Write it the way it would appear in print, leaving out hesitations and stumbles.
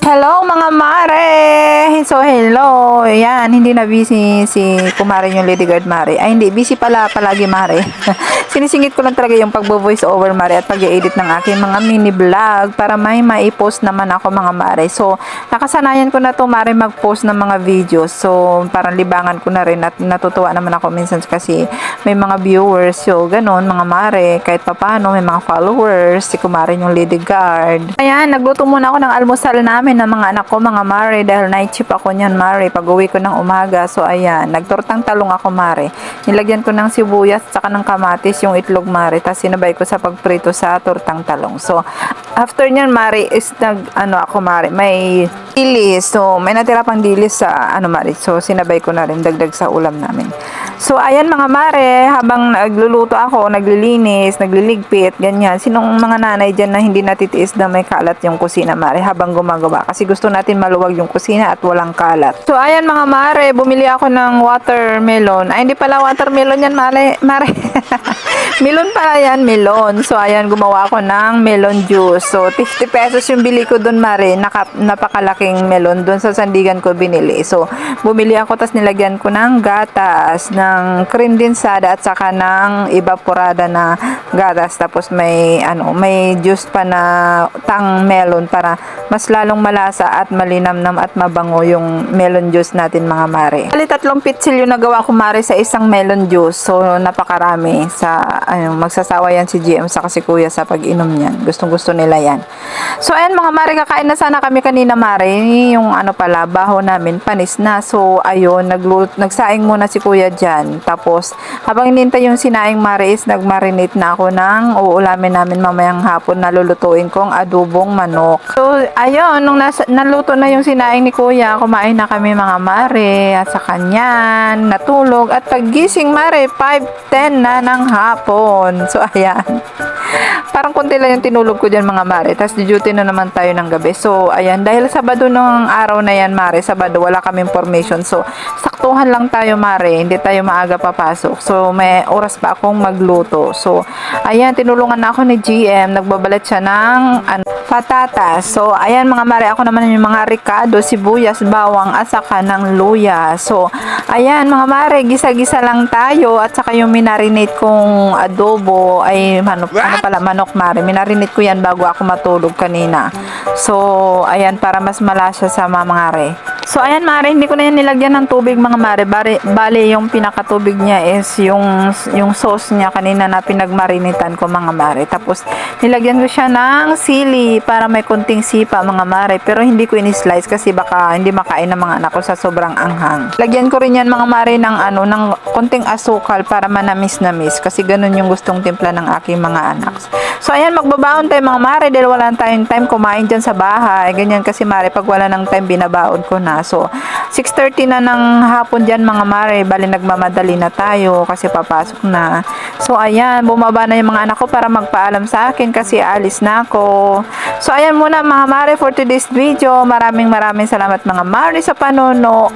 Hello mga mare! So hello! Ayan, hindi na busy si kumare yung Lady Guard mare. Ay hindi, busy pala palagi mare. Sinisingit ko lang talaga yung pagbo-voice over mare at pag-edit ng aking mga mini vlog para may maipost naman ako mga mare. So nakasanayan ko na to mare mag-post ng mga videos. So parang libangan ko na rin at natutuwa naman ako minsan kasi may mga viewers. So ganun mga mare, kahit papano may mga followers si kumare yung Lady Guard. Ayan, nagluto muna ako ng almusal namin ng mga anak ko mga mare dahil night shift ako niyan mare pag uwi ko ng umaga. So ayan, nagtortang talong ako mare, nilagyan ko ng sibuyas at saka ng kamatis yung itlog mare, tapos sinabay ko sa pagprito sa tortang talong. So after nyan mare is ako mare may dilis, so may natira pang dilis sa mare, so sinabay ko na rin dagdag sa ulam namin. So ayan mga mare, habang nagluluto ako, naglilinis, nagliligpit, ganyan. Sinong mga nanay dyan na hindi natitiis na may kalat yung kusina mare habang gumagawa? Kasi gusto natin maluwag yung kusina at walang kalat. So ayan mga mare, bumili ako ng watermelon. Ay hindi pala watermelon yan mare. Melon pala yan, melon. So ayan, gumawa ako ng melon juice. So 50 pesos yung bili ko dun mare, napakalaking melon. Dun sa Sandigan ko binili. So bumili ako, tas nilagyan ko ng gatas, ng cream densada at saka ng evaporada na gatas. Tapos may juice pa na tang melon para mas lalong malasa at malinamnam at mabango yung melon juice natin mga mare. Bali 3 pitsil yung nagawa ko mare sa isang melon juice. So napakarami sa magsasawa yan si GM sa kasi kuya sa pag-inom niyan. Gustong-gusto nila yan. So ayan mga mare, kakain na sana kami kanina mare. Yung baho namin panis na. So ayun, nagsaing muna si kuya dyan. Tapos habang hinintay yung sinaing mare is nagmarinate na ako ng uulamin namin mamayang hapon na lulutuin kong adobong manok. So ayun, nung naluto na yung sinaing ni kuya, kumain na kami mga mare at sa kanyan, natulog at paggising mare 5:10 na ng hapon. So ayan, parang konti lang yung tinulog ko dyan mga mare, tapos duty na naman tayo ng gabi. So ayan, dahil Sabado nung araw na yan mare, Sabado wala kaming formation, so saktuhan lang tayo mare, hindi tayo maaga papasok. So may oras pa akong magluto. So ayan, tinulungan na ako ni GM, nagbabalat siya ng patatas. So ayan mga mare, ako naman yung mga ricado, sibuyas, bawang at saka ng luya. So ayan mga mare, gisa-gisa lang tayo at saka yung minarinate kong adobo ay manok mare. Minarinate ko yan bago ako matulog kanina. So ayan, para mas malasa sa mga mare. So ayan mare, hindi ko na yan nilagyan ng tubig mga mare. Bale yung pinakatubig niya is yung sauce niya kanina na pinagmarinitan ko mga mare. Tapos nilagyan ko siya ng sili para may konting sipa mga mare. Pero hindi ko ini-slice kasi baka hindi makain ng mga anak ko sa sobrang anghang. Lagyan ko rin yan mga mare ng ng konting asukal para manamis-namis kasi ganun yung gustong timpla ng aking mga anak. So ayan, magbabaon tayo mga mare dahil wala tayong time kumain dyan sa bahay. Ganyan kasi mare, pag wala ng time binabaon ko na. So 6:30 na ng hapon dyan mga mare, bali nagmamadali na tayo kasi papasok na. So ayan, bumaba na yung mga anak ko para magpaalam sa akin kasi alis na ako. So ayan muna mga mare for today's video. Maraming salamat mga mare sa panonood.